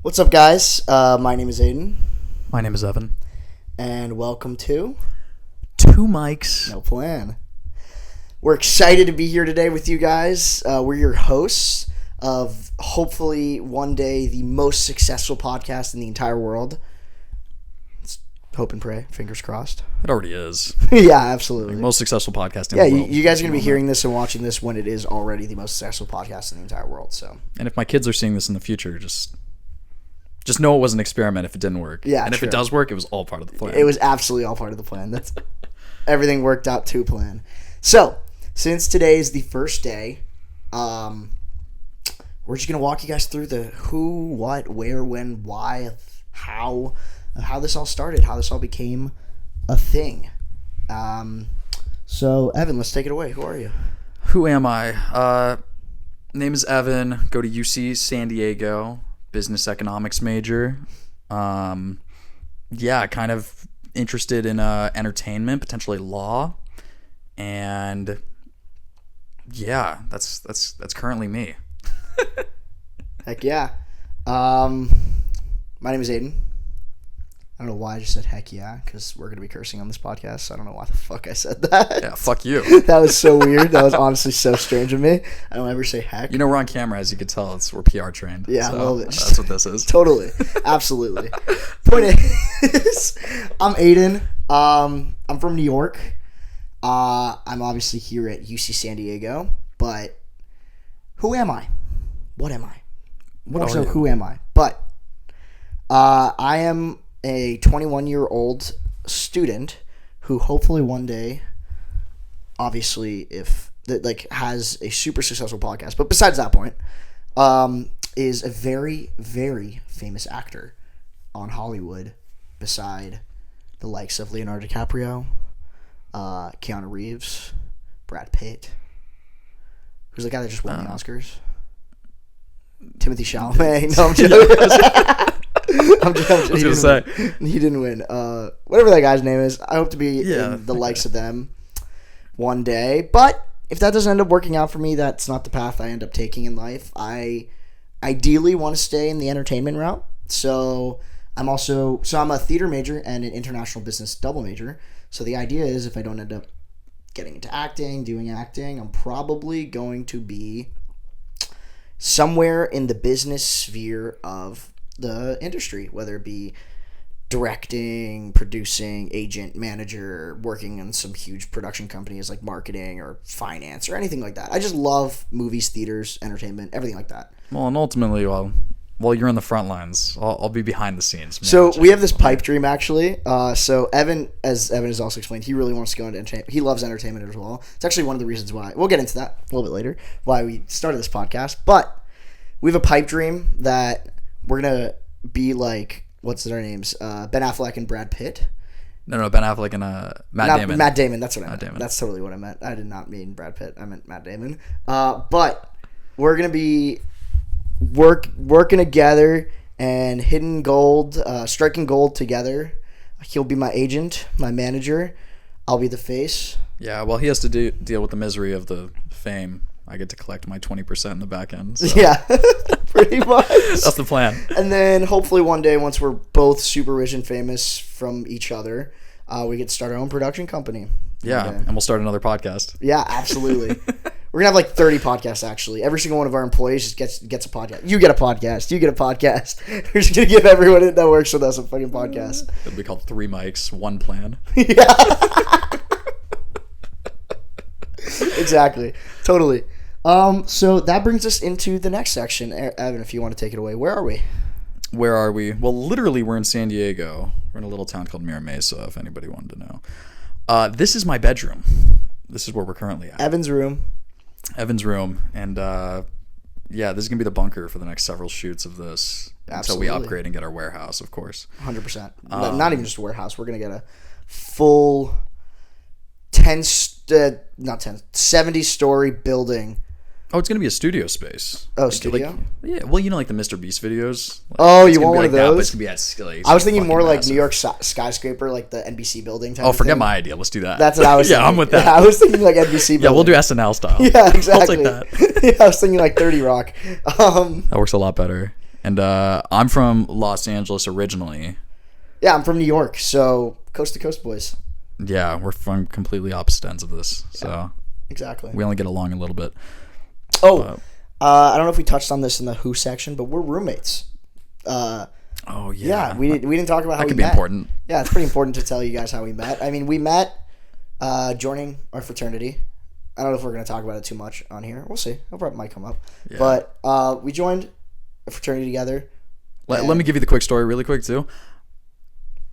What's up, guys? My name is Aidan, My name is Evan. and welcome to Two mics. No Plan. We're excited to be here today with you guys. We're your hosts of hopefully one day the most successful podcast in the entire world. Let's hope and pray. Fingers crossed. It already is. Yeah, absolutely. Most successful podcast in Yeah, the world. you guys are going to be hearing this and watching this when it is already the most successful podcast in the entire world. So, And if my kids are seeing this in the future, just know it was an experiment if it didn't work. Yeah, and if true. it does work, it was all part of the plan. It was absolutely all part of the plan. That's everything worked out to plan. So, since today is the first day, we're just gonna walk you guys through the who, what, where, when, why, how this all started, how this all became a thing. So, Evan, let's take it away. Who are you? Who am I? Name is Evan. Go to UC San Diego. Business economics major. Kind of interested in entertainment, potentially law, and yeah, that's currently me. Heck yeah. My name is Aidan. I don't know why I just said heck yeah, because we're going to be cursing on this podcast, so I don't know why the fuck I said that. Yeah, fuck you. That was so weird. That was honestly so strange of me. I don't ever say heck. You know, we're on camera, as you can tell. We're PR trained. Yeah, so a little bit. That's what this is. Totally. Absolutely. Point is, I'm Aidan. I'm from New York. I'm obviously here at UC San Diego, but who am I? What am I? More so, who am I? But I am a 21-year-old student who hopefully one day, obviously, if that has a super successful podcast. But besides that point, is a very, very famous actor on Hollywood, beside the likes of Leonardo DiCaprio, Keanu Reeves, Brad Pitt. Who's the guy that just won the Oscars? Timothy Chalamet. No, I'm joking. I'm joking. I was going to say. He didn't win. Whatever that guy's name is, I hope to be in the likes of them one day. But if that doesn't end up working out for me, that's not the path I end up taking in life. I ideally want to stay in the entertainment route. So I'm a theater major and an international business double major. So the idea is, if I don't end up getting into doing acting, I'm probably going to be somewhere in the business sphere of the industry, whether it be directing, producing, agent, manager, working in some huge production companies like marketing or finance or anything like that. I just love movies, theaters, entertainment, everything like that. Well, and ultimately, while you're in the front lines, I'll be behind the scenes. So we have this pipe dream, actually. So Evan, as Evan has also explained, he really wants to go into entertainment. He loves entertainment as well. It's actually one of the reasons why, we'll get into that a little bit later, why we started this podcast. But we have a pipe dream that we're going to be like, what's their names? Ben Affleck and Brad Pitt. No, Ben Affleck and Damon. Matt Damon, that's what I meant. Damon. That's totally what I meant. I did not mean Brad Pitt. I meant Matt Damon. But we're going to be working together and hitting gold, striking gold together. He'll be my agent, my manager. I'll be the face. Yeah, well, he has to deal with the misery of the fame. I get to collect my 20% in the back end. So. Yeah, pretty much. That's the plan. And then hopefully one day, once we're both super rich and famous from each other, we get to start our own production company. Yeah, and we'll start another podcast. Yeah, absolutely. We're going to have like 30 podcasts, actually. Every single one of our employees just gets a podcast. You get a podcast. You get a podcast. We're just going to give everyone that works with us a fucking podcast. It'll be called 3 mics, 1 plan. Yeah. Exactly. Totally. So that brings us into the next section. Evan, if you want to take it away. Where are we? Where are we? Well, literally, we're in San Diego. We're in a little town called Mira Mesa, if anybody wanted to know. This is my bedroom. This is where we're currently at. Evan's room. And this is going to be the bunker for the next several shoots of this. Absolutely. Until we upgrade and get our warehouse, of course. 100%. Not even just a warehouse. We're going to get a full 70-story building. Oh, it's going to be a studio space. Oh, studio? Yeah, well, like the Mr. Beast videos. You want one of those? It's going to be I was thinking more like New York skyscraper, like the NBC building type of forget thing. my idea. Let's do that. That's what I was thinking. Yeah, I'm with that. Yeah, I was thinking like NBC building. Yeah, we'll do SNL style. Yeah, exactly. I'll take that. Yeah, I was thinking like 30 Rock. That works a lot better. And I'm from Los Angeles originally. Yeah, I'm from New York, so coast to coast boys. Yeah, we're from completely opposite ends of this, so Exactly. we only get along a little bit. Oh, I don't know if we touched on this in the Who section, but we're roommates. Oh Yeah, we didn't talk about how that we could be met. Important. Yeah, it's pretty important to tell you guys how we met. I mean, we met joining our fraternity. I don't know if we're going to talk about it too much on here. We'll see. It probably might come up. Yeah. But we joined a fraternity together. Let me give you the quick story really quick too.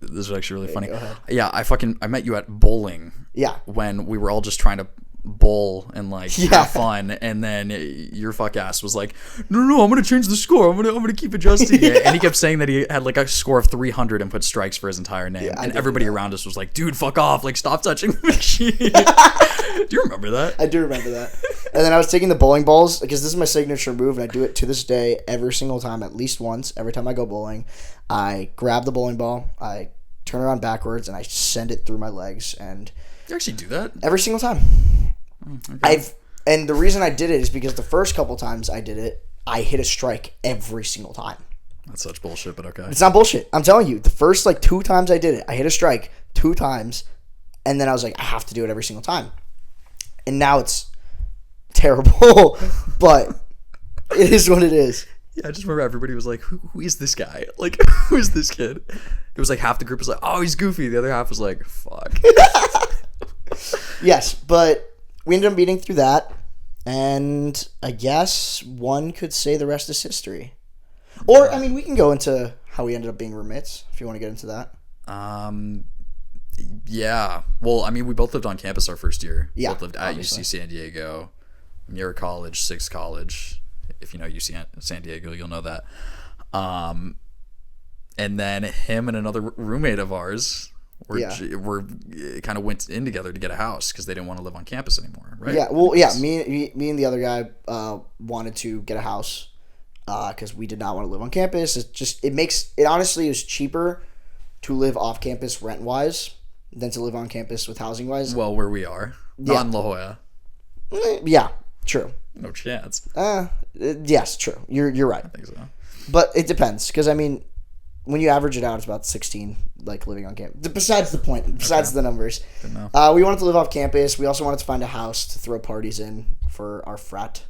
This is actually really funny. Go ahead. Yeah, I met you at bowling. Yeah. When we were all just trying to bowl and like Yeah. have fun, and then your fuck ass was like, no, I'm gonna change the score. I'm gonna keep adjusting it. And he kept saying that he had like a score of 300 and put strikes for his entire name. Yeah, and everybody around us was like, dude, fuck off, like stop touching the machine. Do you remember that? I do remember that. And then I was taking the bowling balls because this is my signature move, and I do it to this day every single time, at least once. Every time I go bowling, I grab the bowling ball, I turn it on backwards, and I send it through my legs. And You actually do that? every single time. Okay. And the reason I did it is because the first couple times I did it, I hit a strike every single time. That's such bullshit, but okay. It's not bullshit. I'm telling you, the first like 2 times I did it, I hit a strike 2 times, and then I was like, I have to do it every single time. And now it's terrible, but it is what it is. Yeah, I just remember everybody was like, who is this guy? Like, who is this kid? It was like half the group was like, oh, he's goofy. The other half was like, fuck. Yes, but we ended up meeting through that, and I guess one could say the rest is history. Or, I mean, we can go into how we ended up being roommates, if you want to get into that. Yeah. Well, I mean, we both lived on campus our first year. Yeah, Both lived at obviously. UC San Diego, Muir College, 6th College. If you know UC San Diego, you'll know that. And then him and another roommate of ours were kind of went in together to get a house because they didn't want to live on campus anymore, right? Yeah, well, yeah, me and the other guy wanted to get a house because we did not want to live on campus. It honestly is cheaper to live off campus rent wise than to live on campus with housing wise. Well, where we are, not in La Jolla. Yeah, true. No chance. Yes, true. You're right. I think so. But it depends because I mean, when you average it out, it's about 16 like living on campus. Besides the point, besides the numbers, we wanted to live off campus. We also wanted to find a house to throw parties in for our frat.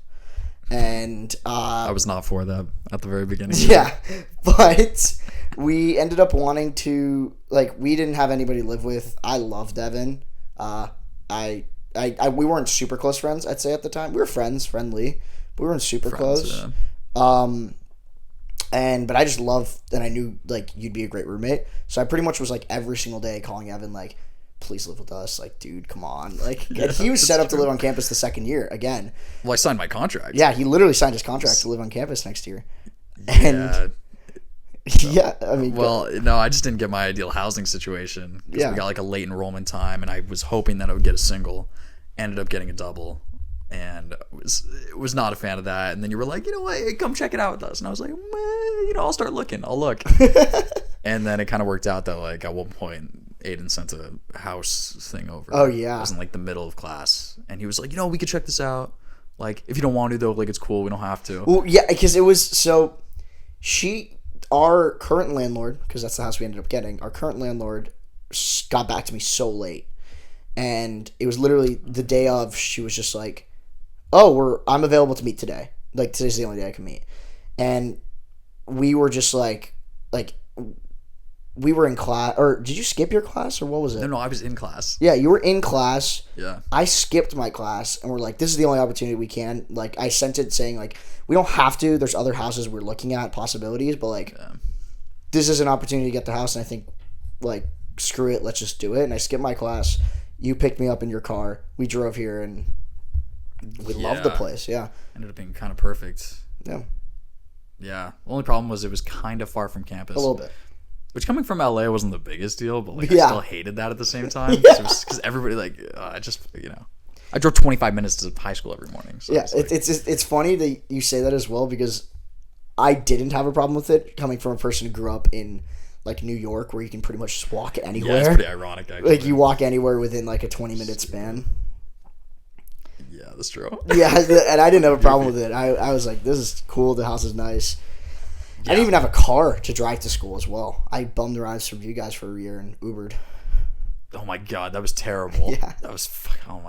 And I was not for that at the very beginning. Yeah, but we ended up wanting to we didn't have anybody to live with. I loved Evan. We weren't super close friends, I'd say at the time. We were friendly, but we weren't super close. Yeah. But I just loved, and I knew you'd be a great roommate. So I pretty much was every single day calling Evan please live with us. Dude, come on. And he was set up to live on campus the second year again. Well, I signed my contract. Yeah, he literally signed his contract to live on campus next year. And yeah, I mean, well, no, I just didn't get my ideal housing situation because we got a late enrollment time, and I was hoping that I would get a single. Ended up getting a double, and was not a fan of that. And then you were like, you know what, hey, come check it out with us, and I was like, I'll start looking. I'll look. And then it kind of worked out that at one point Aidan sent a house thing over. Oh yeah, it was in the middle of class, and he was like, we could check this out. If you don't want to though, it's cool. We don't have to. Well, yeah, because it was our current landlord, because that's the house we ended up getting. Our current landlord got back to me so late, and it was literally the day of. She was just like, "Oh, I'm available to meet today. Today's the only day I can meet," and we were just we were in class. Or did you skip your class, or what was it? No, I was in class. Yeah, you were in class. Yeah. I skipped my class, and we're like, this is the only opportunity we can. I sent it saying, we don't have to. There's other houses we're looking at, possibilities, but, this is an opportunity to get the house, and I think, screw it, let's just do it. And I skipped my class. You picked me up in your car. We drove here, and we loved the place, yeah. Ended up being kind of perfect. Yeah. Yeah. The only problem was it was kind of far from campus. A little bit. Which, coming from LA, wasn't the biggest deal, but I still hated that at the same time. Yeah. Because everybody I drove 25 minutes to high school every morning. So yeah, it's funny that you say that as well, because I didn't have a problem with it coming from a person who grew up in New York, where you can pretty much just walk anywhere. Yeah, it's pretty ironic, actually. You walk anywhere within a 20-minute span. Yeah, that's true. Yeah, and I didn't have a problem with it. I was like, this is cool. The house is nice. I didn't even have a car to drive to school as well. I bummed the rides from you guys for a year and Ubered. Oh my god, that was terrible. Yeah. That was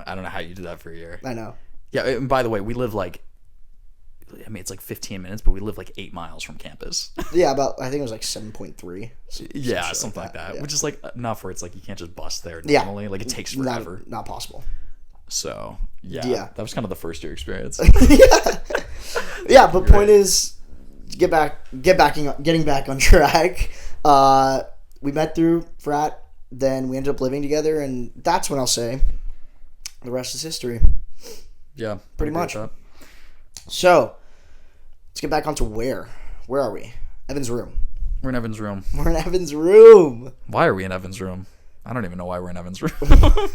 I don't know how you did that for a year. I know. Yeah, and by the way, we live like, I mean, it's like 15 minutes, but we live like 8 miles from campus. Yeah, I think it was like 7.3. Yeah, something like that. Yeah. Which is like enough where it's like you can't just bus there normally. Like it takes forever. Not possible. So, yeah. That was kind of the first year experience. Yeah, but point is, getting back on track. We met through frat. Then we ended up living together, and that's when I'll say the rest is history. Yeah, pretty much. So, let's get back onto where. Where are we? Evan's room. We're in Evan's room. We're in Evan's room. Why are we in Evan's room? I don't even know why we're in Evan's room.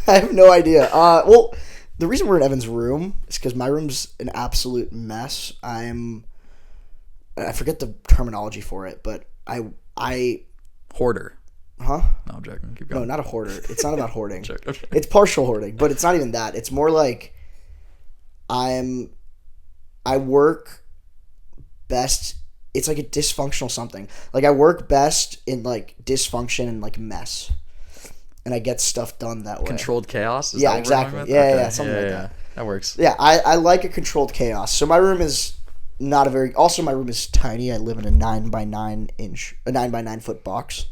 I have no idea. Well, the reason we're in Evan's room is because my room's an absolute mess. I forget the terminology for it, but I hoarder. Huh? No, I'm joking. Keep going. No, not a hoarder. It's not about hoarding. Okay. It's partial hoarding, but it's not even that. It's more like I work best. It's like a dysfunctional something. Like I work best in like dysfunction and like mess, and I get stuff done that way. Controlled chaos. Is that exactly. Yeah, something like that. That works. Yeah, I like a controlled chaos. So my room is not a very. Also, my room is tiny. I live in a 9 by 9 foot box.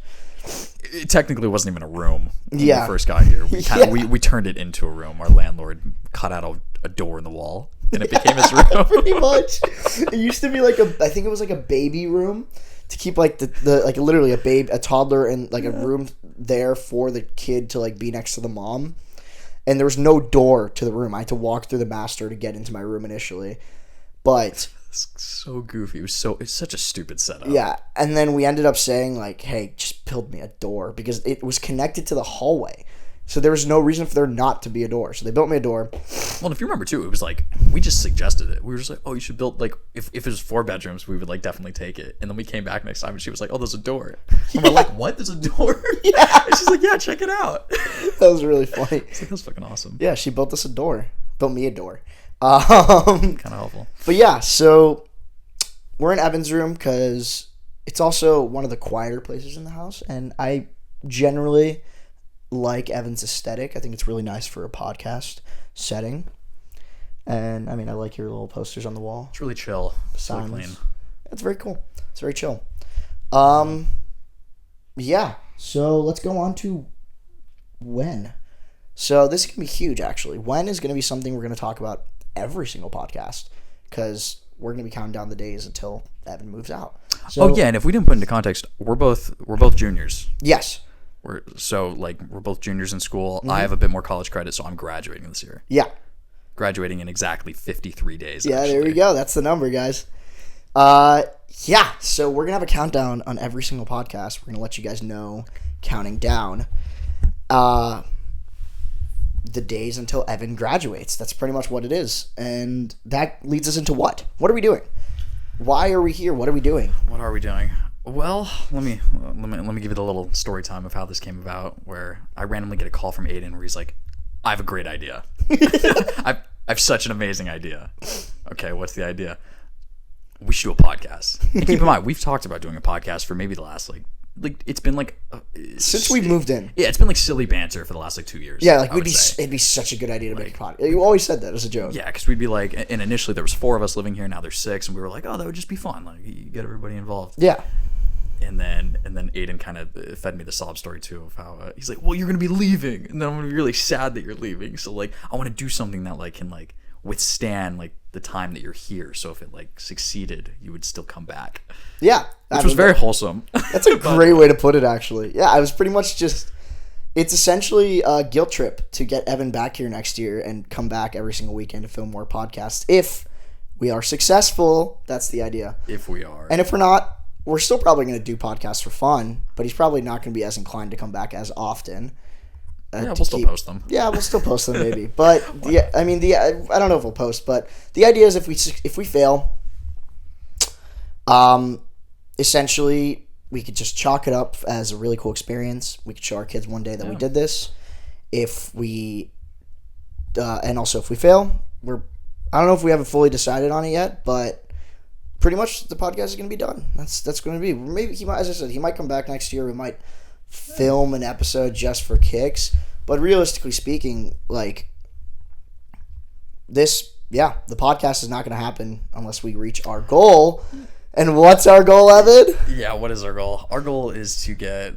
It technically wasn't even a room when we Yeah. first got here. We turned it into a room. Our landlord cut out a door in the wall, and it became his room. Pretty much. It used to be like I think it was like a baby room to keep like the like literally a toddler and like a room there for the kid to like be next to the mom. And there was no door to the room. I had to walk through the master to get into my room initially. But it's so goofy. It's such a stupid setup. yeah, and then we ended up saying like, "Hey, just build me a door," because it was connected to the hallway. So there was no reason for there not to be a door. So they built me a door. Well, if you remember too, it was like we just suggested it. We were just like, "Oh, you should build like if it was 4 bedrooms, we would like definitely take it." And then we came back next time, and she was like, "Oh, there's a door." And we're like, "What? There's a door?" Yeah. And she's like, "Yeah, check it out." That was really funny. It's like, that's fucking awesome. Yeah, she built us a door. Built me a door. Kind of helpful. But yeah, so we're in Evan's room because it's also one of the quieter places in the house, and I generally like Evan's aesthetic. I think it's really nice for a podcast setting. And I mean, I like your little posters on the wall. It's really chill. It's really clean. It's very cool. It's very chill. Yeah. So let's go on to when. So this is gonna be huge, actually. When is gonna be something we're gonna talk about every single podcast because we're gonna be counting down the days until Evan moves out. So, and if we didn't put into context, we're both juniors. Yes. We're both juniors in school. Mm-hmm. I have a bit more college credit, so I'm graduating this year. Yeah. Graduating in exactly 53 days. Yeah, actually. There we go. That's the number, guys. Yeah. So we're gonna have a countdown on every single podcast. We're gonna let you guys know, counting down, the days until Evan graduates. That's pretty much what it is, and that leads us into what? What are we doing? Why are we here? What are we doing? What are we doing? Well, let me give you the little story time of how this came about. Where I randomly get a call from Aidan, where he's like, "I have a great idea. I've such an amazing idea." Okay, what's the idea? We should do a podcast. And keep in mind, we've talked about doing a podcast for maybe the last like it's been like since we moved in. Yeah, it's been like silly banter for the last like 2 years. Yeah, like it'd be such a good idea to make a podcast. You always said that as a joke. Yeah, because we'd be like, and initially there was 4 of us living here, now there's 6, and we were like, oh, that would just be fun. Like you get everybody involved. Yeah. And then Aidan kind of fed me the sob story too of how he's like, well, you're gonna be leaving, and then I'm gonna be really sad that you're leaving. So like, I want to do something that like can like withstand like the time that you're here. So if it like succeeded, you would still come back. Yeah, which was very wholesome. That's a great way to put it, actually. Yeah, I was pretty much just. It's essentially a guilt trip to get Evan back here next year and come back every single weekend to film more podcasts. If we are successful, that's the idea. If we are, and if we're not, we're still probably going to do podcasts for fun. But he's probably not going to be as inclined to come back as often. Yeah, we'll still post them. Yeah, we'll still post them maybe. But yeah, I mean, I don't know if we'll post, but the idea is if we fail, essentially we could just chalk it up as a really cool experience. We could show our kids one day that we did this. If we, and also if we fail, I don't know if we haven't fully decided on it yet, but pretty much the podcast is going to be done. That's going to be. Maybe he might, as I said, he might come back next year. We might film an episode just for kicks. But realistically speaking, like this, the podcast is not going to happen unless we reach our goal. And what's our goal, Evan? Yeah, what is our goal? Our goal is to get,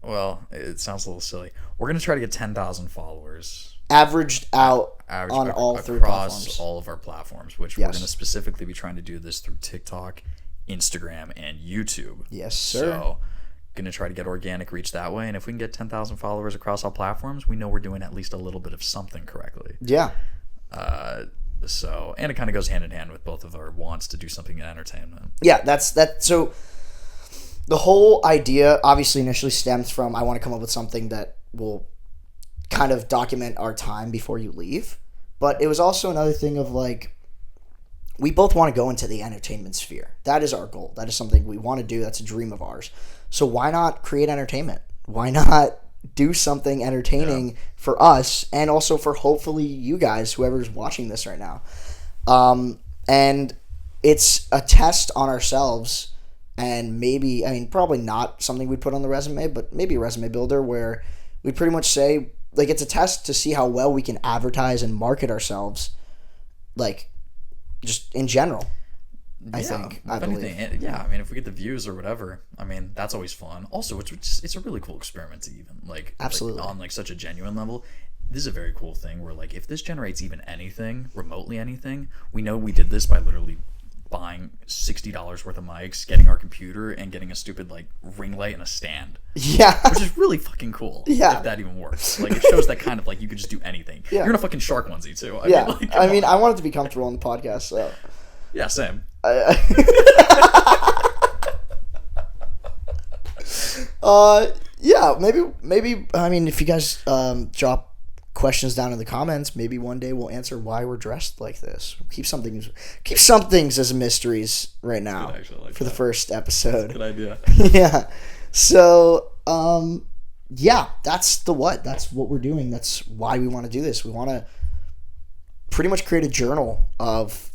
well, it sounds a little silly. We're going to try to get 10,000 followers. Averaged out on all three platforms. Across all of our platforms, which we're going to specifically be trying to do this through TikTok, Instagram, and YouTube. Yes, sir. So, going to try to get organic reach that way. And if we can get 10,000 followers across all platforms, we know we're doing at least a little bit of something correctly. Yeah. So, and it kind of goes hand in hand with both of our wants to do something in entertainment. Yeah, that's that. So the whole idea obviously initially stems from, I want to come up with something that will kind of document our time before you leave. But it was also another thing of like, we both want to go into the entertainment sphere. That is our goal. That is something we want to do. That's a dream of ours. So why not create entertainment? Why not do something entertaining for us and also for hopefully you guys, whoever's watching this right now. And it's a test on ourselves, and maybe, I mean, probably not something we'd put on the resume, but maybe a resume builder where we pretty much say, like, it's a test to see how well we can advertise and market ourselves, like, just in general. I think. I believe. I mean, if we get the views or whatever, I mean, that's always fun. Also, it's a really cool experiment to even absolutely on like such a genuine level. This is a very cool thing where like if this generates even anything, remotely anything, we know we did this by literally buying $60 worth of mics, getting our computer, and getting a stupid like ring light and a stand. Yeah, which is really fucking cool. Yeah, if that even works. Like it shows that kind of like you could just do anything. Yeah. You're in a fucking shark onesie too. I mean, I wanted to be comfortable on the podcast, so. Yeah, same. Yeah, maybe. I mean, if you guys drop questions down in the comments, maybe one day we'll answer why we're dressed like this. Keep some things as mysteries right now for the first episode. Good idea. Yeah. So, that's what we're doing. That's why we want to do this. We want to pretty much create a journal of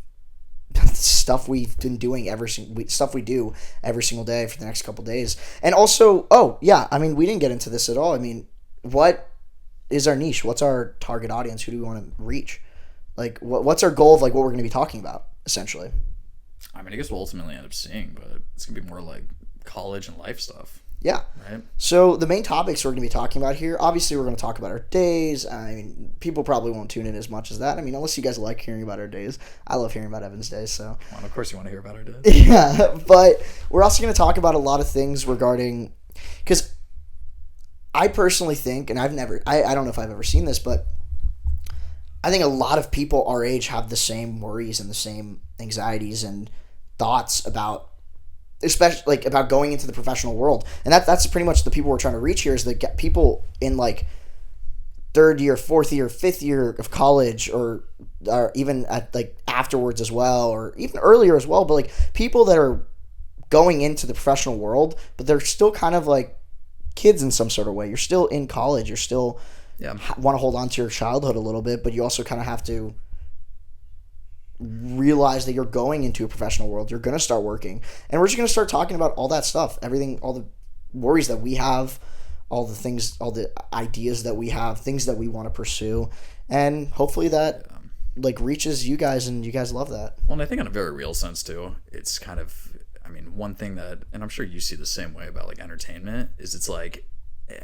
stuff we've been doing stuff we do every single day for the next couple days. And also, I mean, we didn't get into this at all. I mean, what is our niche? What's our target audience? Who do we want to reach? Like, what's our goal of like what we're going to be talking about essentially? I mean, I guess we'll ultimately end up seeing, but it's going to be more like college and life stuff. Yeah. Right. So the main topics we're going to be talking about here, obviously we're going to talk about our days. I mean, people probably won't tune in as much as that. I mean, unless you guys like hearing about our days. I love hearing about Evan's days, so. Well, of course you want to hear about our days. Yeah, but we're also going to talk about a lot of things regarding, because I personally think, and I don't know if I've ever seen this, but I think a lot of people our age have the same worries and the same anxieties and thoughts about, especially like about going into the professional world. And that's pretty much the people we're trying to reach here, is the people in like third year, fourth year, fifth year of college, or even at like afterwards as well, or even earlier as well. But like people that are going into the professional world, but they're still kind of like kids in some sort of way. You're still in college. You're still want to hold on to your childhood a little bit, but you also kind of have to realize that you're going into a professional world. You're going to start working, and we're just going to start talking about all that stuff, everything, all the worries that we have, all the things, all the ideas that we have, things that we want to pursue, and hopefully that like reaches you guys and you guys love that. Well, and I think in a very real sense too, it's kind of, I mean, one thing that, and I'm sure you see the same way about like entertainment, is it's like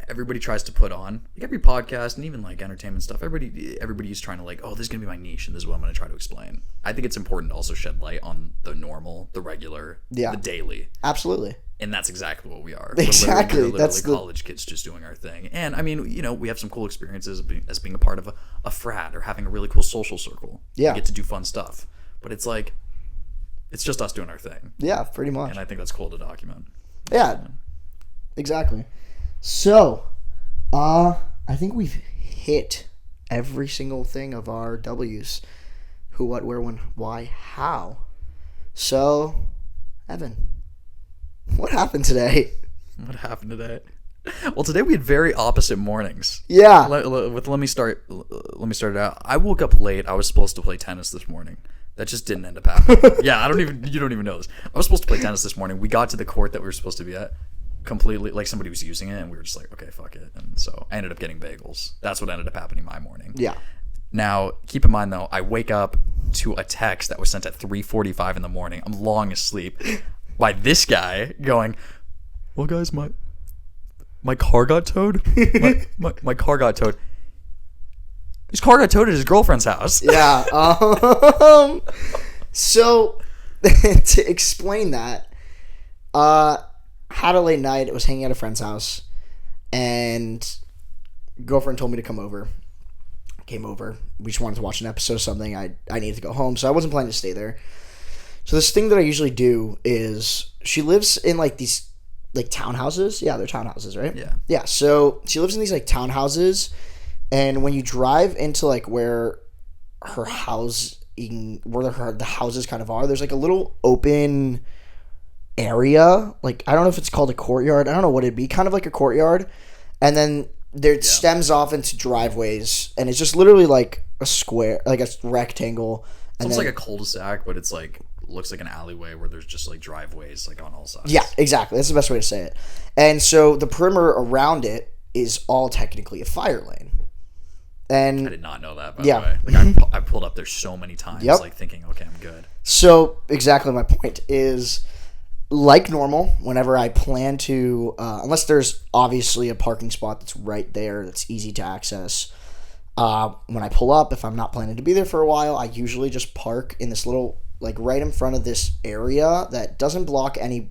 everybody tries to put on, like every podcast and even like entertainment stuff, everybody's trying to like, oh, this is going to be my niche and this is what I'm going to try to explain. I think it's important to also shed light on the normal, the regular, the daily. Absolutely. And that's exactly what we are. Exactly. We're literally college kids just doing our thing. And I mean, you know, we have some cool experiences as being a part of a frat or having a really cool social circle. Yeah. We get to do fun stuff. But it's like, it's just us doing our thing. Yeah, pretty much. And I think that's cool to document. Yeah, exactly. So, I think we've hit every single thing of our W's. Who, what, where, when, why, how. So, Evan, what happened today? What happened today? Well, today we had very opposite mornings. Yeah. Let me start it out. I woke up late. I was supposed to play tennis this morning. That just didn't end up happening. Yeah, you don't even know this. I was supposed to play tennis this morning. We got to the court that we were supposed to be at completely, like somebody was using it, and we were just like, okay, fuck it. And so I ended up getting bagels. That's what ended up happening my morning. Yeah. Now, keep in mind though, I wake up to a text that was sent at 3:45 in the morning. I'm long asleep by this guy going, well, guys, my car got towed. My car got towed. His car got towed at his girlfriend's house. Yeah. So, to explain that, had a late night. I was hanging at a friend's house, and girlfriend told me to come over. I came over. We just wanted to watch an episode of something. I needed to go home, so I wasn't planning to stay there. So this thing that I usually do is, she lives in like these like townhouses. Yeah, they're townhouses, right? Yeah. Yeah. So she lives in these like townhouses. And when you drive into like where her housing, where the houses kind of are, there's like a little open area. Like, I don't know if it's called a courtyard. I don't know what it'd be. Kind of like a courtyard. And then there stems off into driveways. And it's just literally like a square, like a rectangle. It's almost like a cul-de-sac, but it's like, looks like an alleyway where there's just like driveways like on all sides. Yeah, exactly. That's the best way to say it. And so the perimeter around it is all technically a fire lane. And I did not know that, by the way. Like, I pulled up there so many times, like thinking, okay, I'm good. So exactly my point is, like normal, whenever I plan to, unless there's obviously a parking spot that's right there that's easy to access, when I pull up, if I'm not planning to be there for a while, I usually just park in this little, like right in front of this area that doesn't block any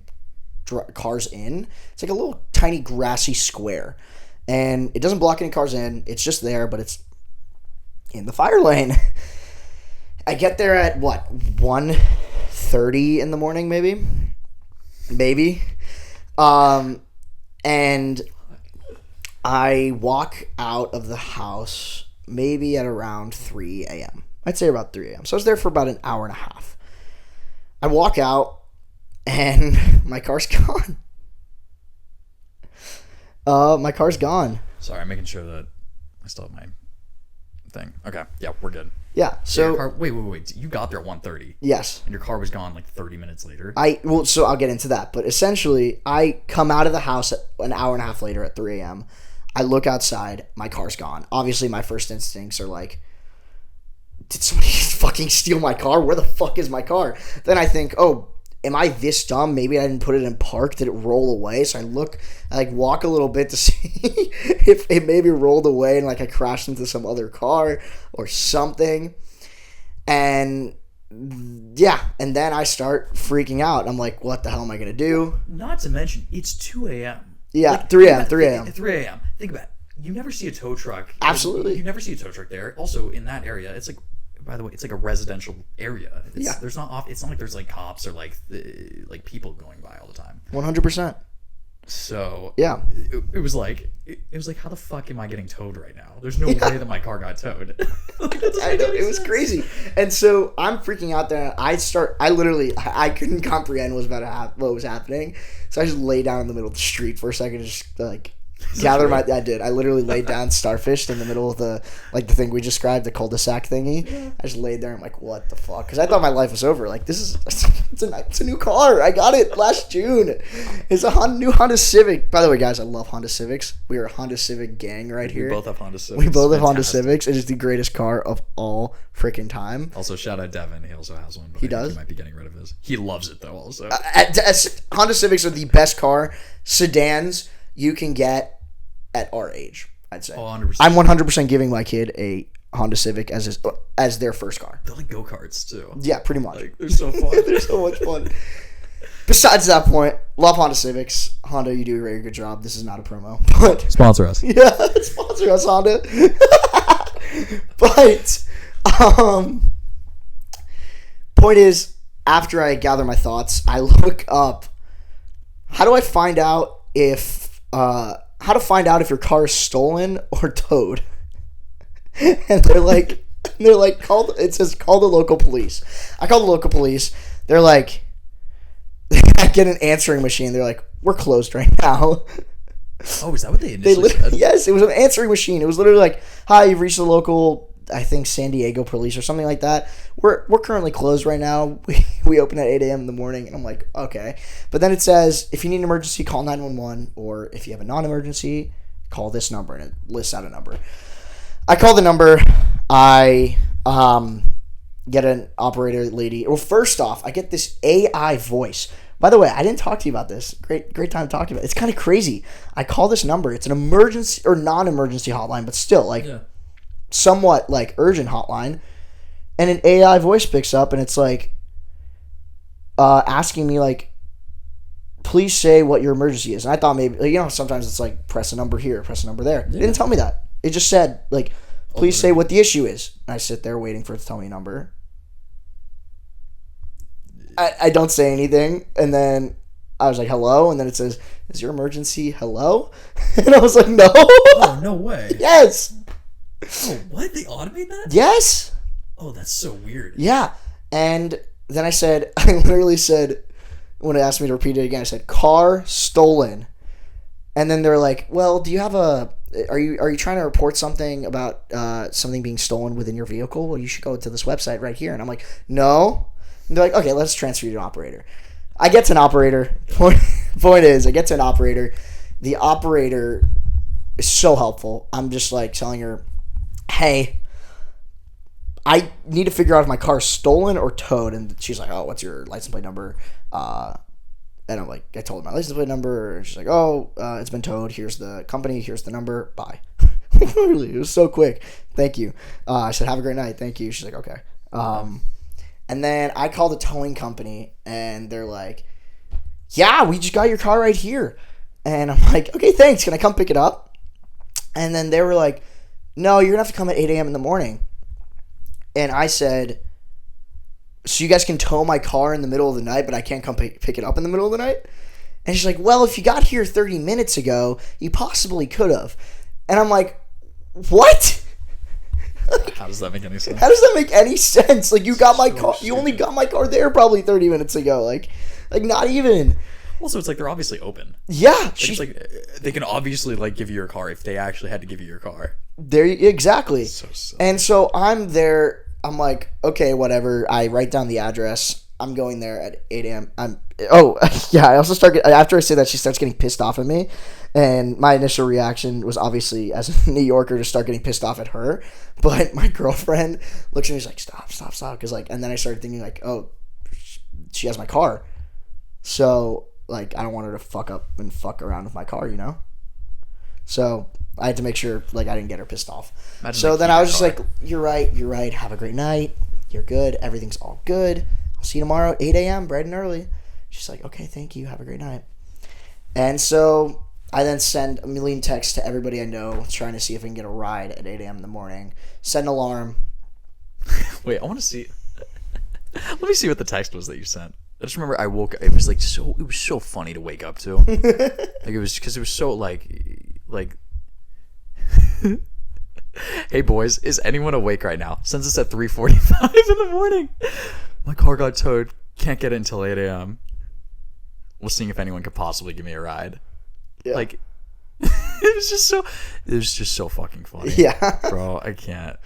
cars in. It's like a little tiny grassy square. And it doesn't block any cars in. It's just there, but it's in the fire lane. I get there at what, 1:30 in the morning, maybe, and I walk out of the house maybe at around 3 a.m. I'd say about 3 a.m. So I was there for about an hour and a half. I walk out and my car's gone. My car's gone. Sorry, I'm making sure that I still have my thing. Okay, yeah, we're good. Yeah, so... Wait. You got there at 1:30. Yes. And your car was gone like 30 minutes later. So I'll get into that. But essentially, I come out of the house at an hour and a half later at 3 a.m. I look outside. My car's gone. Obviously, my first instincts are like, did somebody fucking steal my car? Where the fuck is my car? Then I think, oh, am I this dumb? Maybe I didn't put it in park. Did it roll away? So I walk a little bit to see if it maybe rolled away and like I crashed into some other car or something. And yeah, and then I start freaking out. I'm like, what the hell am I going to do? Not to mention, it's 2 a.m. Yeah, like, 3 a.m. 3 a.m. 3 a.m. Think about it. You never see a tow truck. Absolutely. You never see a tow truck there. Also, in that area, it's like, by the way, it's like a residential area. There's not it's not like there's like cops or like people going by all the time. 100%. So yeah, it was like how the fuck am I getting towed right now? There's no way that my car got towed. I know, it was crazy. And so I'm freaking out there. I couldn't comprehend what was happening. So I just lay down in the middle of the street for a second, just like I literally laid down starfished in the middle of the thing we described, the cul-de-sac thingy. Yeah. I just laid there and I'm like, what the fuck? Because I thought my life was over. Like, it's a new car. I got it last June. It's a new Honda Civic. By the way, guys, I love Honda Civics. We are a Honda Civic gang right here. We both have Honda Civics. We both have Honda Civics. It is the greatest car of all freaking time. Also, shout out Devin. He also has one. But he does? He might be getting rid of his. He loves it, though, also. Honda Civics are the best car sedans you can get at our age, I'd say. 100%. I'm 100% giving my kid a Honda Civic as their first car. They're like go-karts, too. Yeah, pretty much. Like, they're so fun. They're so much fun. Besides that point, love Honda Civics. Honda, you do a very good job. This is not a promo. But sponsor us. Yeah, sponsor us, Honda. But, point is, after I gather my thoughts, I look up, how to find out if your car is stolen or towed. And they're like, it says call the local police. I call the local police. They're like, I get an answering machine. They're like, we're closed right now. Oh, is that what they initially said? Yes, it was an answering machine. It was literally like, hi, you've reached the local I think San Diego police or something like that. We're currently closed right now. We open at 8 a.m. in the morning, and I'm like, okay. But then it says, if you need an emergency, call 911, or if you have a non-emergency, call this number, and it lists out a number. I call the number. I get an operator lady. Well, first off, I get this AI voice. By the way, I didn't talk to you about this. Great time talking about it. It's kind of crazy. I call this number. It's an emergency or non-emergency hotline, but still, like, somewhat, like, urgent hotline. And an AI voice picks up, and it's, like, asking me, like, please say what your emergency is. And I thought maybe, sometimes it's, like, press a number here, press a number there. It didn't tell me that. It just said, like, please say what the issue is. And I sit there waiting for it to tell me a number. I don't say anything, and then I was like, hello, and then it says, is your emergency hello? And I was like, no. Oh, no way. Yes. Oh, what? They automate that? Yes. Oh, that's so weird. Yeah. And then I literally said, when it asked me to repeat it again, I said, car stolen. And then they're like, well, do you have are you trying to report something about something being stolen within your vehicle? Well, you should go to this website right here. And I'm like, no. And they're like, okay, let's transfer you to an operator. I get to an operator. Point is, I get to an operator. The operator is so helpful. I'm just like telling her, hey, I need to figure out if my car's stolen or towed. And she's like, oh, what's your license plate number? And I'm like, I told her my license plate number. And she's like, oh, it's been towed. Here's the company. Here's the number. Bye. Literally, it was so quick. Thank you. I said, have a great night. Thank you. She's like, okay. And then I called the towing company, and they're like, yeah, we just got your car right here. And I'm like, okay, thanks. Can I come pick it up? And then they were like, no, you're going to have to come at 8 a.m. in the morning. And I said, so you guys can tow my car in the middle of the night, but I can't come pick it up in the middle of the night? And she's like, well, if you got here 30 minutes ago, you possibly could have. And I'm like, what? How does that make any sense? How does that make any sense? Like, you got my car. You only got my car there probably 30 minutes ago. Like not even. Also, it's like they're obviously open. Yeah. It's like they can obviously, like, give you your car if they actually had to give you your car. There, exactly. So silly. And so I'm there. I'm like, okay, whatever. I write down the address. I'm going there at 8 a.m. I also start, after I say that, she starts getting pissed off at me. And my initial reaction was obviously, as a New Yorker, to start getting pissed off at her. But my girlfriend looks at me, she's like, stop. Cause like, and then I started thinking like, oh, she has my car. So like, I don't want her to fuck around with my car, So I had to make sure like I didn't get her pissed off. Imagine so then I was just like, you're right. Have a great night. You're good. Everything's all good. I'll see you tomorrow at 8 a.m. bright and early. She's like, okay, thank you. Have a great night. And so I then send a million texts to everybody I know trying to see if I can get a ride at 8 a.m. in the morning. Set an alarm. Wait, I want to see. Let me see what the text was that you sent. I just remember I woke up. It was like it was so funny to wake up to. Like it was because it was so like hey boys, is anyone awake right now? Sends us at 3:45 in the morning. My car got towed. Can't get it until 8 a.m. We'll see if anyone could possibly give me a ride. Yeah. Like, it was just so fucking funny. Yeah. Bro, I can't.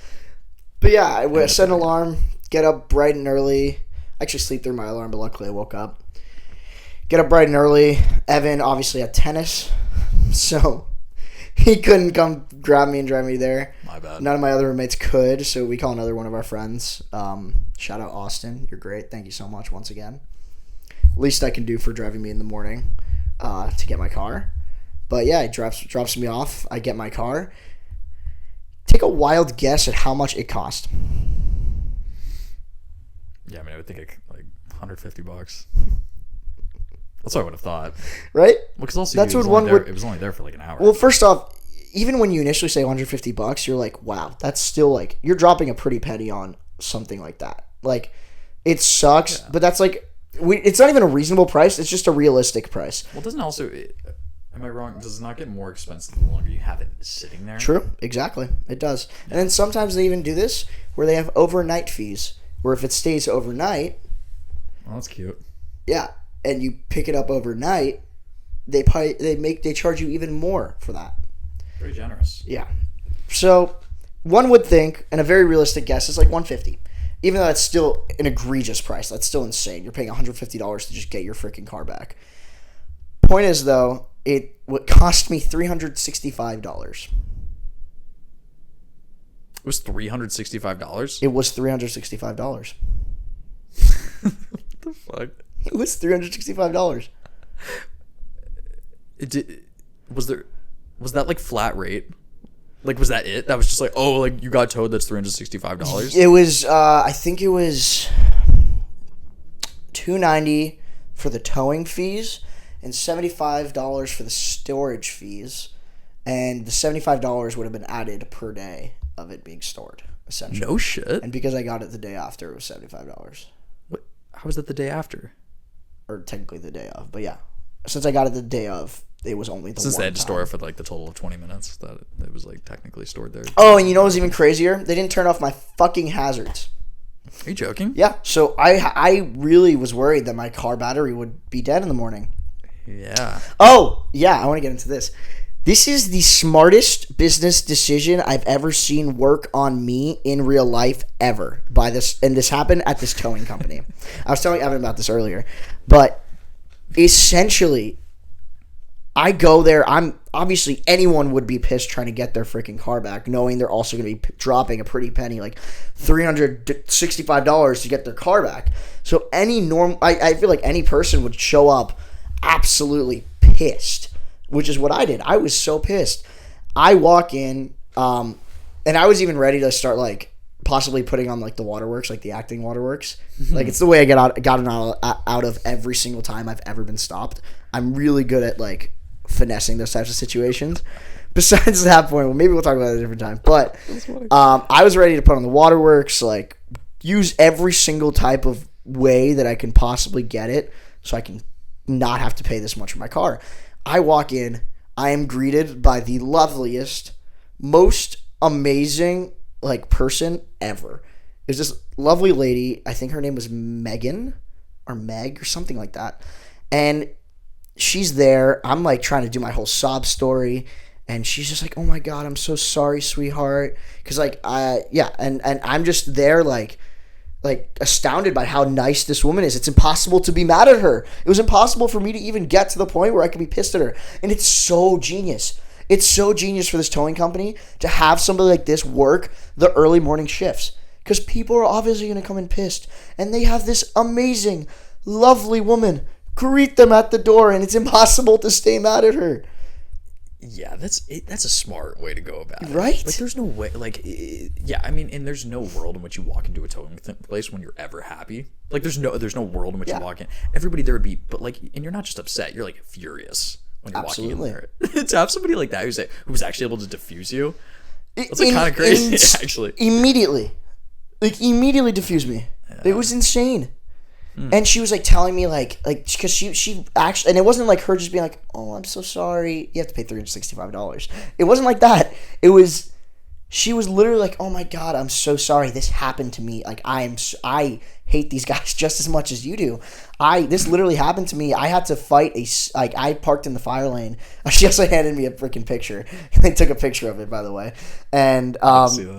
But yeah, I set an alarm, get up bright and early. I actually sleep through my alarm, but luckily I woke up. Get up bright and early. Evan obviously had tennis, so he couldn't come grab me and drive me there. My bad. None of my other roommates could, so we call another one of our friends. Shout out Austin. You're great. Thank you so much once again. Least I can do for driving me in the morning to get my car. But yeah, it drops me off. I get my car. Take a wild guess at how much it cost. Yeah, I mean, I would think like $150. That's what I would have thought. Right? Well, because also it was only there for like an hour. Well, first off, even when you initially say $150, you're like, wow, that's still like, you're dropping a pretty penny on something like that. Like, it sucks, but that's like, it's not even a reasonable price. It's just a realistic price. Well, doesn't also, am I wrong? Does it not get more expensive the longer you have it sitting there? True. Exactly. It does. And then sometimes they even do this where they have overnight fees, where if it stays overnight. Oh, that's cute. Yeah. And you pick it up overnight, they charge you even more for that. Very generous. Yeah. So one would think, and a very realistic guess, is like $150. Even though that's still an egregious price. That's still insane. You're paying $150 to just get your freaking car back. Point is, though, it would cost me $365. It was $365? It was $365. What the fuck? It was $365. Was that like flat rate? Like, was that it? That was just like, oh, like you got towed, that's $365? It was, I think it was $290 for the towing fees and $75 for the storage fees. And the $75 would have been added per day of it being stored, essentially. No shit. And because I got it the day after, it was $75. What? How was that the day after? Or technically the day of, but yeah. Since I got it the day of, it was only the Since one they had to time. store it for like the total of 20 minutes, that it was like technically stored there. Oh, and you know what was even crazier? They didn't turn off my fucking hazards. Are you joking? Yeah, so I really was worried that my car battery would be dead in the morning. Yeah. Oh, yeah, I want to get into this. This is the smartest business decision I've ever seen work on me in real life ever. And this happened at this towing company. I was telling Evan about this earlier, but essentially, I go there. I'm obviously anyone would be pissed trying to get their freaking car back, knowing they're also going to be dropping a pretty penny, like $365 to get their car back. So I feel like any person would show up absolutely pissed, which is what I did. I was so pissed. I walk in, and I was even ready to start like possibly putting on like the waterworks, like the acting waterworks. Like it's the way I gotten out of every single time I've ever been stopped. I'm really good at like finessing those types of situations. Besides that point, well, maybe we'll talk about it at a different time. But I was ready to put on the waterworks, like use every single type of way that I can possibly get it, so I can not have to pay this much for my car. I walk in, I am greeted by the loveliest, most amazing like person ever. It was this lovely lady. I think her name was Megan or Meg or something like that. And she's there. I'm like trying to do my whole sob story, and she's just like, "Oh my God, I'm so sorry, sweetheart." Because like, and I'm just there like astounded by how nice this woman is. It's impossible to be mad at her. It was impossible for me to even get to the point where I could be pissed at her. And it's so genius. It's so genius for this towing company to have somebody like this work the early morning shifts, because people are obviously going to come in pissed, and they have this amazing, lovely woman greet them at the door, and it's impossible to stay mad at her. Yeah, that's a smart way to go about it. Right? Like, there's no way, like, yeah, I mean, and there's no world in which you walk into a towing place when you're ever happy. Like, there's no world in which you walk in. Everybody there would be, but like, and you're not just upset, you're like furious when you're walking in there. To have somebody like that who was actually able to diffuse you, that's like kind of crazy, actually. Immediately diffused me. Yeah. It was insane. And she was like telling me like because she actually, and it wasn't like her just being like, "Oh, I'm so sorry, you have to pay $365." It wasn't like that. She was literally like, "Oh my God, I'm so sorry, this happened to me. Like I hate these guys just as much as you do. This literally happened to me. I had to fight I parked in the fire lane." She also handed me a freaking picture. They took a picture of it, by the way. And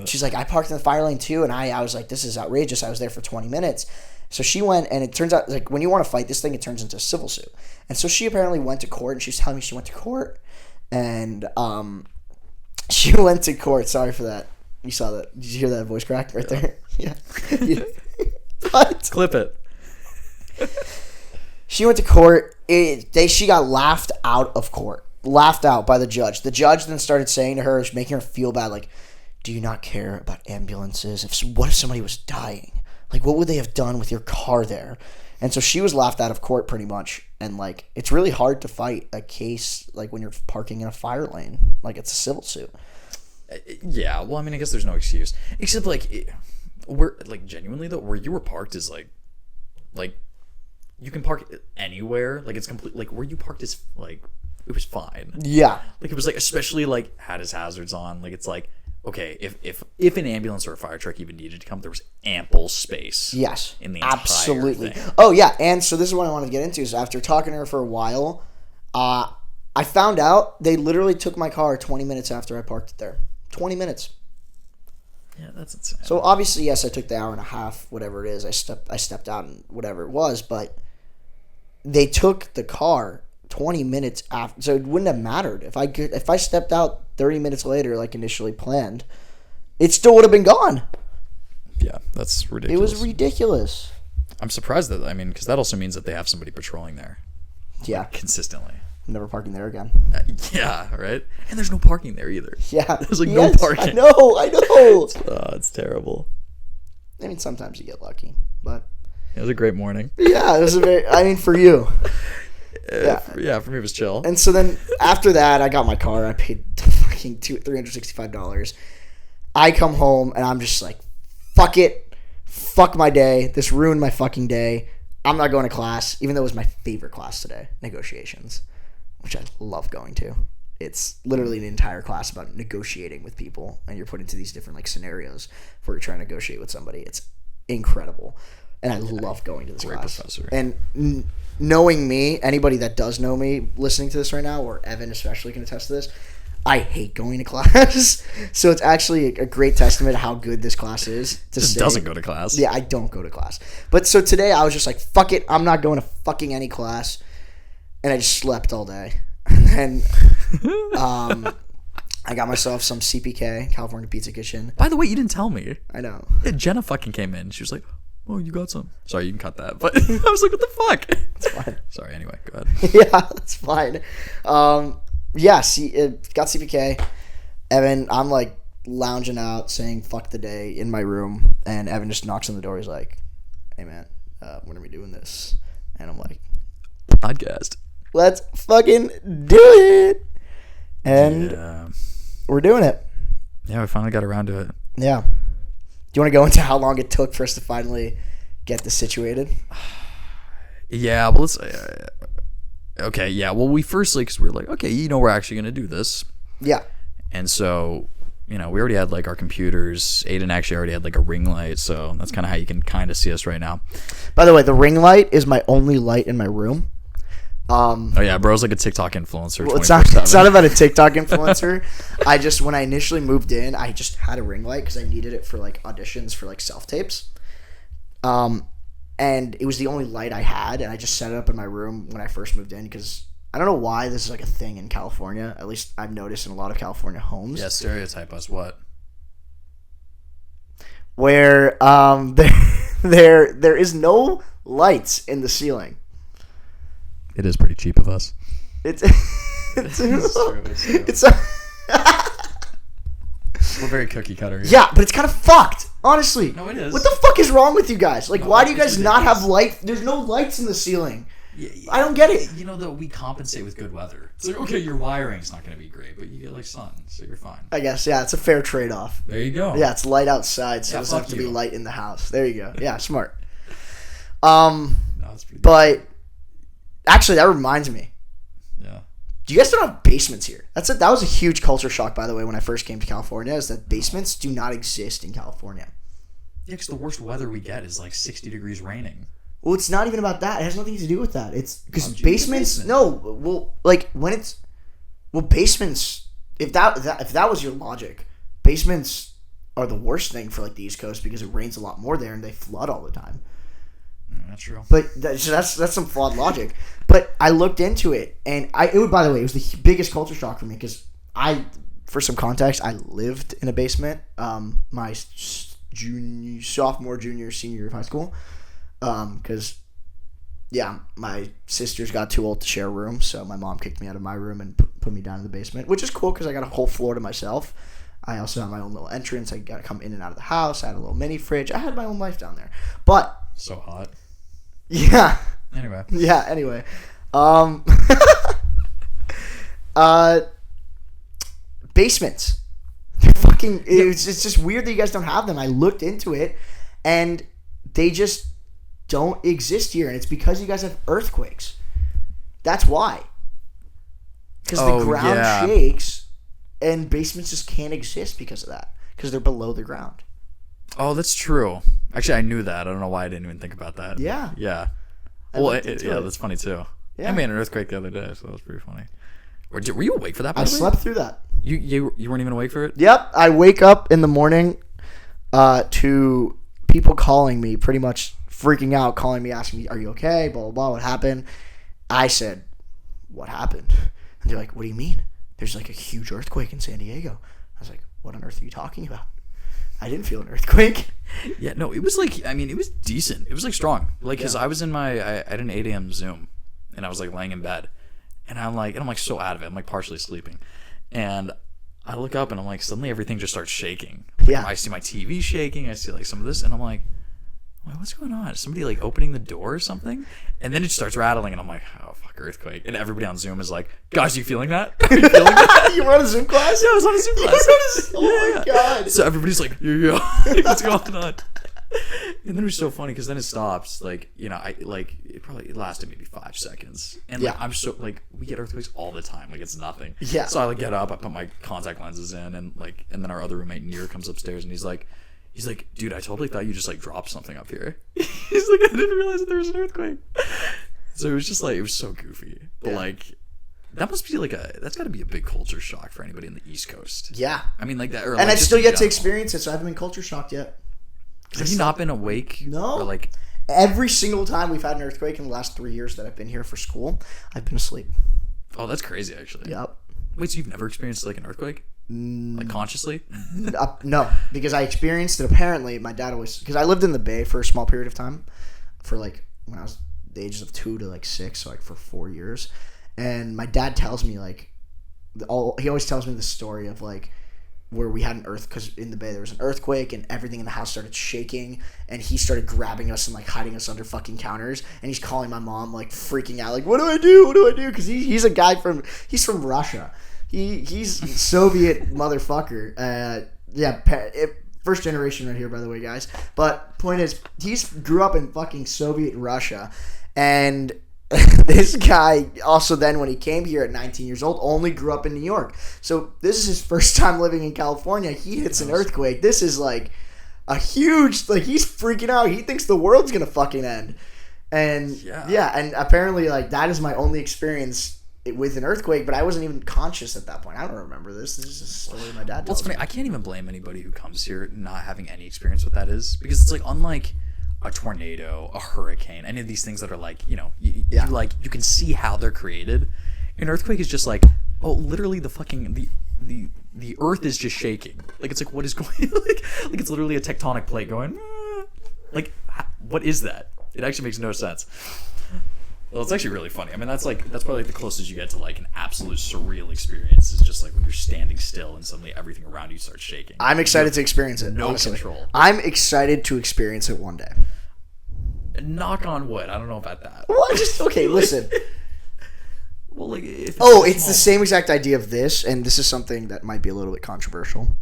she's like, "I parked in the fire lane too," and I was like, "This is outrageous. I was there for 20 minutes." So she went, and it turns out, like, when you want to fight this thing, it turns into a civil suit. And so she apparently went to court, and she was telling me she went to court. And she went to court. Sorry for that. You saw that. Did you hear that voice crack right there? Yeah. What? Clip it. She went to court. She got laughed out of court. Laughed out by the judge. The judge then started saying to her, making her feel bad, like, "Do you not care about ambulances? What if somebody was dying? Like, what would they have done with your car there?" And so she was laughed out of court pretty much. And, like, it's really hard to fight a case, like, when you're parking in a fire lane. Like, it's a civil suit. Yeah, well, I mean, I guess there's no excuse. Except, like, genuinely, though, where you were parked is, like, you can park anywhere. Like, it's complete, like, where you parked is, like, it was fine. Yeah. Like, it was, like, especially, like, had his hazards on. Like, it's, like, okay, if an ambulance or a fire truck even needed to come, there was ample space. Yes, in the absolutely. Entire thing. Oh yeah, and so this is what I wanted to get into. Is after talking to her for a while, I found out they literally took my car 20 minutes after I parked it there. 20 minutes. Yeah, that's insane. So obviously, yes, I took the hour and a half, whatever it is. I stepped out and whatever it was, but they took the car 20 minutes after, so it wouldn't have mattered if I stepped out 30 minutes later like initially planned. It still would have been gone. Yeah, that's ridiculous. It was ridiculous. I'm surprised that, because that also means that they have somebody patrolling there. Yeah. Consistently. I'm never parking there again. Yeah, right? And there's no parking there either. Yeah. There's no parking. I know. It's terrible. I mean, sometimes you get lucky, but. It was a great morning. Yeah, it was for you. Yeah, for me it was chill. And so then after that, I got my car. I paid fucking $365. I come home and I'm just like, fuck it. Fuck my day. This ruined my fucking day. I'm not going to class, even though it was my favorite class today, negotiations, which I love going to. It's literally an entire class about negotiating with people, and you're put into these different like scenarios where you're trying to negotiate with somebody. It's incredible. And I love going to this class. Professor. And knowing me, anybody that does know me listening to this right now, or Evan especially can attest to this, I hate going to class. So it's actually a great testament to how good this class is. Just doesn't go to class. Yeah, I don't go to class. But so today I was just like, fuck it, I'm not going to fucking any class. And I just slept all day. And then I got myself some CPK, California Pizza Kitchen. By the way, you didn't tell me. I know. Yeah, Jenna fucking came in. She was like, oh, you got some. Sorry, you can cut that. But I was like, what the fuck? It's fine. Sorry, anyway, go ahead. Yeah, that's fine. Yeah, got CPK. Evan, I'm like lounging out saying fuck the day in my room. And Evan just knocks on the door. He's like, hey, man, when are we doing this? And I'm like, podcast. Let's fucking do it. And we're doing it. Yeah, we finally got around to it. Yeah. Do you want to go into how long it took for us to finally get this situated? Yeah, well, let's... okay, yeah. Well, we first, because we were like, okay, we're actually going to do this. Yeah. And so, we already had, our computers. Aidan actually already had, a ring light, so that's kind of how you can kind of see us right now. By the way, the ring light is my only light in my room. Oh yeah, bro's like a TikTok influencer. Well, it's not about a TikTok influencer. When I initially moved in, I just had a ring light because I needed it for auditions for self tapes. And it was the only light I had, and I just set it up in my room when I first moved in because I don't know why this is a thing in California. At least I've noticed in a lot of California homes. Yeah, stereotype us what? Where there is no lights in the ceiling. It is pretty cheap of us. It's we're very cookie cutter. Yeah, but it's kind of fucked. Honestly. No, it is. What the fuck is wrong with you guys? No, why do you guys not have light? There's no lights in the ceiling. Yeah, I don't get it. That we compensate with good weather. It's okay, your wiring's not going to be great, but you get sun, so you're fine. I guess, yeah, it's a fair trade-off. There you go. Yeah, it's light outside, so it doesn't have to be light in the house. There you go. Yeah, smart. It's pretty but good. Actually, that reminds me. Yeah. Do you guys don't have basements here? That was a huge culture shock, by the way, when I first came to California, is that basements do not exist in California. Yeah, because the worst weather we get is 60 degrees raining. Well, it's not even about that. It has nothing to do with that. It's because basements. No, well, basements. If that was your logic, basements are the worst thing for the East Coast because it rains a lot more there and they flood all the time. That's true. But that's some flawed logic. But I looked into it, and by the way, it was the biggest culture shock for me because for some context, I lived in a basement. My sophomore, junior, senior year of high school. Because, my sisters got too old to share a room, so my mom kicked me out of my room and put me down in the basement, which is cool because I got a whole floor to myself. I also had my own little entrance. I got to come in and out of the house. I had a little mini fridge. I had my own life down there. But so hot. Yeah. Anyway. Yeah. Anyway. Basements. They're fucking. It's just weird that you guys don't have them. I looked into it, and they just don't exist here, and it's because you guys have earthquakes. That's why. Because the ground shakes, and basements just can't exist because of that. Because they're below the ground. Oh, that's true. Actually, I knew that. I don't know why I didn't even think about that. Yeah. Yeah. Well, that's funny too. Yeah. I made an earthquake the other day, so that was pretty funny. Were you awake for that? I slept through that. You weren't even awake for it? Yep. I wake up in the morning. to people calling me, pretty much freaking out, calling me, asking me, "Are you okay? Blah blah blah. What happened?" I said, "What happened?" And they're like, "What do you mean? There's like a huge earthquake in San Diego." I was like, "What on earth are you talking about?" I didn't feel an earthquake. Yeah, no, it was like, I mean, it was decent. It was like strong. Like, because I was in I had an 8 a.m. Zoom, and I was like laying in bed, and I'm like so out of it. I'm like partially sleeping, and I look up and I'm like, suddenly everything just starts shaking. Yeah. I see my TV shaking. I see like some of this, and I'm like, wait, what's going on? Is somebody like opening the door or something? And then it starts rattling, and I'm like, oh fuck, earthquake! And everybody on Zoom is like, guys, are you feeling that? Are you feeling that? You were on a Zoom class? Yeah, I was on a Zoom class. Oh my god! So everybody's like, yeah, what's going on? And then it was so funny because then it stops. Like, you know, it lasted maybe 5 seconds, and like I'm so like, we get earthquakes all the time. Like, it's nothing. Yeah. So I like get up, I put my contact lenses in, and then our other roommate Near comes upstairs, and he's like, dude, I totally thought you just like dropped something up here. He's like, I didn't realize that there was an earthquake. So it was just like, it was so goofy, but like. That must be like that's got to be a big culture shock for anybody in the East Coast. Yeah. I mean, like that. Or and like I still yet to general. experience it, so I haven't been culture shocked yet. Have you not been awake? No. Or like every single time we've had an earthquake in the last 3 years that I've been here for school, I've been asleep. Oh, that's crazy, actually. Yep. Wait, so you've never experienced like an earthquake? Like consciously? No, because I experienced it. Apparently, my dad always, because I lived in the Bay for a small period of time, for like when I was the ages of 2 to like 6, so like for 4 years. And my dad tells me like, he always tells me the story of like where we had an because in the Bay there was an earthquake and everything in the house started shaking, and he started grabbing us and like hiding us under fucking counters, and he's calling my mom like freaking out like, what do I do? Because he's a guy from Russia. He's Soviet motherfucker. First generation right here, by the way, guys. But point is, grew up in fucking Soviet Russia, and this guy also then when he came here at 19 years old only grew up in New York. So this is his first time living in California. He hits an earthquake. This is like a huge, like, he's freaking out. He thinks the world's gonna fucking end. And and apparently like that is my only experience with an earthquake, but I wasn't even conscious at that point. I don't remember this. This is a story my dad tells me. I can't even blame anybody who comes here not having any experience what that is, because it's like unlike a tornado, a hurricane, any of these things that are like, you know, you can see how they're created. An earthquake is just like, oh, literally the fucking the earth is just shaking. Like, it's like, what is going like it's literally a tectonic plate going like, what is that? It actually makes no sense. Well, it's actually really funny. I mean, that's probably like the closest you get to like an absolute surreal experience. Is just like when you're standing still and suddenly everything around you starts shaking. I'm excited to experience it. No honestly. Control. I'm excited to experience it one day. Knock on wood. I don't know about that. Well, okay. Listen. Well, like, it's the same exact idea of this, and this is something that might be a little bit controversial,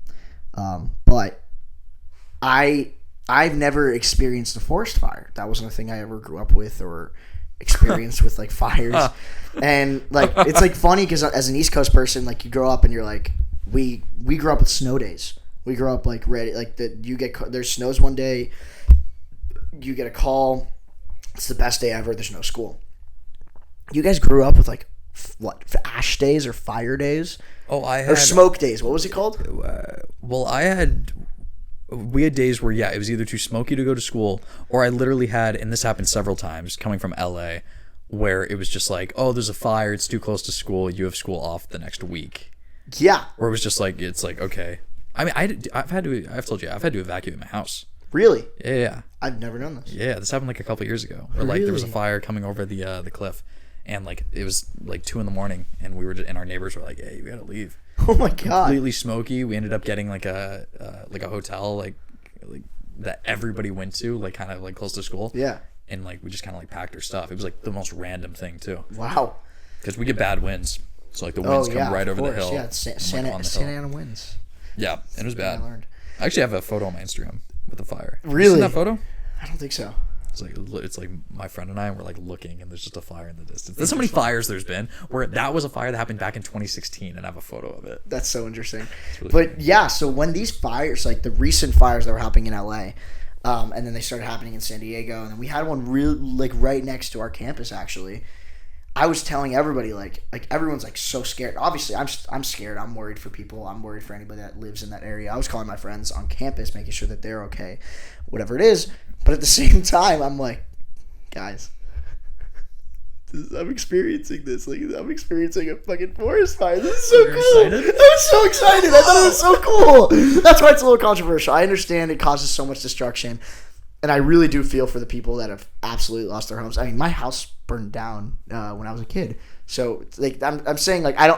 but I've never experienced a forest fire. That wasn't a thing I ever grew up with or experienced with like fires. And like it's like funny because as an East Coast person, like you grow up and you're like, we grew up with snow days. We grew up like ready, like there's snows one day, you get a call, it's the best day ever, there's no school. You guys grew up with like what, ash days or fire days? Or smoke days. What was it called? We had days where, it was either too smoky to go to school, or I literally had, and this happened several times coming from LA, where it was just like, oh, there's a fire, it's too close to school, you have school off the next week. Yeah. Or it was just like, it's like, okay. I mean, I've had to evacuate my house. Really? Yeah. I've never known this. Yeah, this happened like a couple of years ago. Where like there was a fire coming over the cliff, and like it was like 2 a.m, and we were and our neighbors were like, hey, we gotta leave. Oh my god! Completely smoky. We ended up getting like a hotel like that everybody went to, like kind of like close to school. Yeah. And like we just kind of like packed our stuff. It was like the most random thing too. Wow. Because we get bad winds, so like the winds come right over the hill. Yeah, Santa Ana winds. Yeah, it was bad. I actually have a photo on my Instagram with the fire. Really? You seen that photo? I don't think so. It's like my friend and I, and we're like looking, and there's just a fire in the distance. There's so many fires there's been, where that was a fire that happened back in 2016, and I have a photo of it. That's so interesting. Really but funny. Yeah, so when these fires, like the recent fires that were happening in LA, and then they started happening in San Diego, and then we had one right next to our campus actually. I was telling everybody, like everyone's like so scared. Obviously, I'm scared. I'm worried for people. I'm worried for anybody that lives in that area. I was calling my friends on campus, making sure that they're okay, whatever it is. But at the same time, I'm like, guys, I'm experiencing this. Like, I'm experiencing a fucking forest fire. This is so cool. Excited? I was so excited. I thought it was so cool. That's why it's a little controversial. I understand it causes so much destruction. And I really do feel for the people that have absolutely lost their homes. I mean, my house burned down when I was a kid. So, like, I'm saying, like, I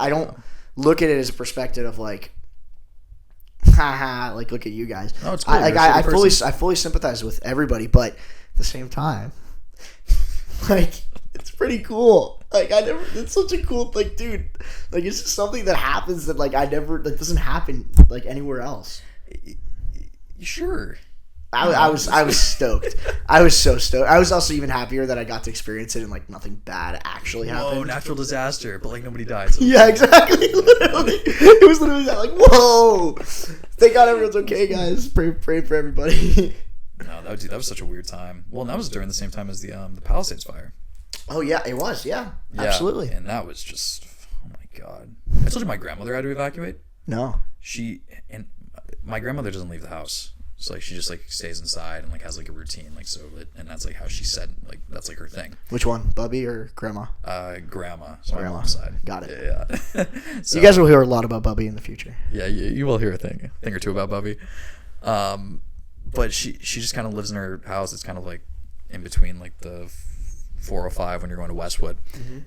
don't look at it as a perspective of like, haha, like, look at you guys. No, it's cool. I fully sympathize with everybody, but at the same time, like, it's pretty cool. Like, it's such a cool, like, dude, like, it's just something that happens that, like, that doesn't happen, like, anywhere else. Sure. I was stoked. I was so stoked. I was also even happier that I got to experience it and like nothing bad actually happened. Oh, natural disaster, but like nobody died. So yeah, exactly. Literally, it was literally that. Like, whoa! Thank God everyone's okay, guys. Pray for everybody. No, that was such a weird time. Well, and that was during the same time as the Palisades fire. Oh yeah, it was. Yeah, absolutely. And that was just, oh my God. I told you my grandmother had to evacuate. No. My grandmother doesn't leave the house. So like she just like stays inside and like has like a routine like so and that's like how she said like that's like her thing. Which one, Bubby or Grandma? Grandma. So my mom's side. Got it. Yeah. So, you guys will hear a lot about Bubby in the future. Yeah, you will hear a thing or two about Bubby. But she just kind of lives in her house. It's kind of like in between like the 405 when you're going to Westwood. Mm-hmm.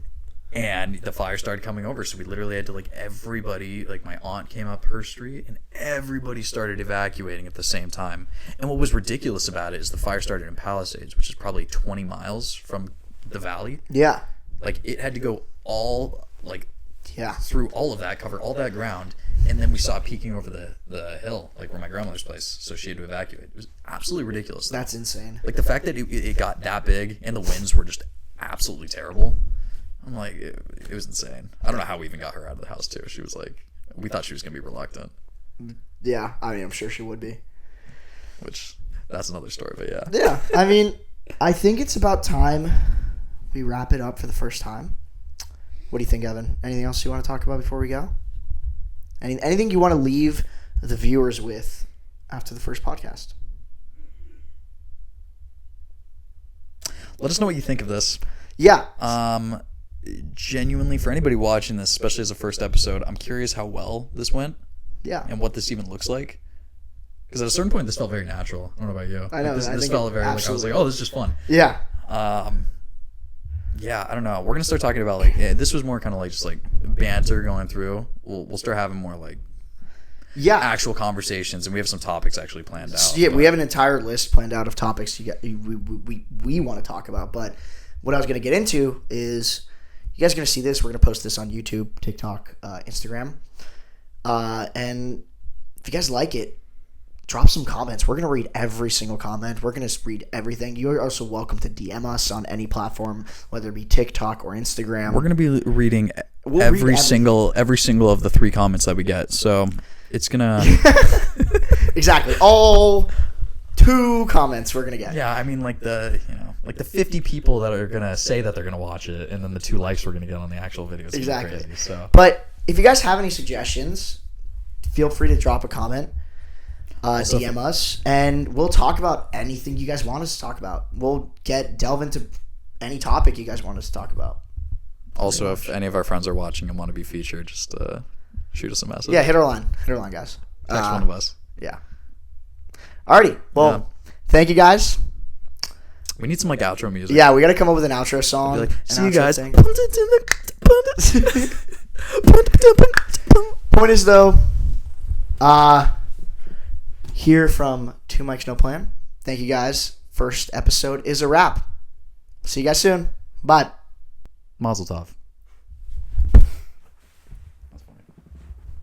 And the fire started coming over, so we literally had to like everybody, like my aunt came up her street, and everybody started evacuating at the same time. And what was ridiculous about it is the fire started in Palisades, which is probably 20 miles from the valley. Yeah, like it had to go all like through all of that, cover all that ground, and then we saw it peeking over the hill, like where my grandmother's place. So she had to evacuate. It was absolutely ridiculous. That's insane. Like the fact that it got that big and the winds were just absolutely terrible. I'm like, it was insane. I don't know how we even got her out of the house, too. She was like, we thought she was going to be reluctant. Yeah, I mean, I'm sure she would be. Which, that's another story, but yeah. Yeah, I mean, I think it's about time we wrap it up for the first time. What do you think, Evan? Anything else you want to talk about before we go? Anything you want to leave the viewers with after the first podcast? Let us know what you think of this. Yeah. Genuinely, for anybody watching this, especially as a first episode, I'm curious how well this went. Yeah. And what this even looks like. Because at a certain point, this felt very natural. I don't know about you. I know. Like this felt very like I was like, oh, this is just fun. Yeah. Yeah, I don't know. We're gonna start talking about like this was more kind of like just like banter going through. We'll start having more like actual conversations, and we have some topics actually planned out. Yeah, we have an entire list planned out of topics we want to talk about. But what I was gonna get into is you guys are gonna see this. We're gonna post this on YouTube, TikTok, Instagram, and if you guys like it, drop some comments. We're going to read every single comment. We're going to read everything. You're also welcome to DM us on any platform, whether it be TikTok or Instagram. We're going to be reading every single of the 3 comments that we get. So it's going to... Exactly. All 2 comments we're going to get. Yeah, I mean like the 50 people that are going to say that they're going to watch it, and then the 2 likes we're going to get on the actual videos. Exactly. Crazy, so. But if you guys have any suggestions, feel free to drop a comment. DM us, and we'll talk about anything you guys want us to talk about. We'll delve into any topic you guys want us to talk about. Also, if any of our friends are watching and want to be featured, just shoot us a message. Yeah, hit our line, guys. Text one of us. Yeah. Alrighty. Well, thank you guys. We need some like outro music. Yeah, we got to come up with an outro song. Like, see you guys. Point is though, here from Two Mics No Plan. Thank you guys. First episode is a wrap. See you guys soon. Bye. Mazel tov.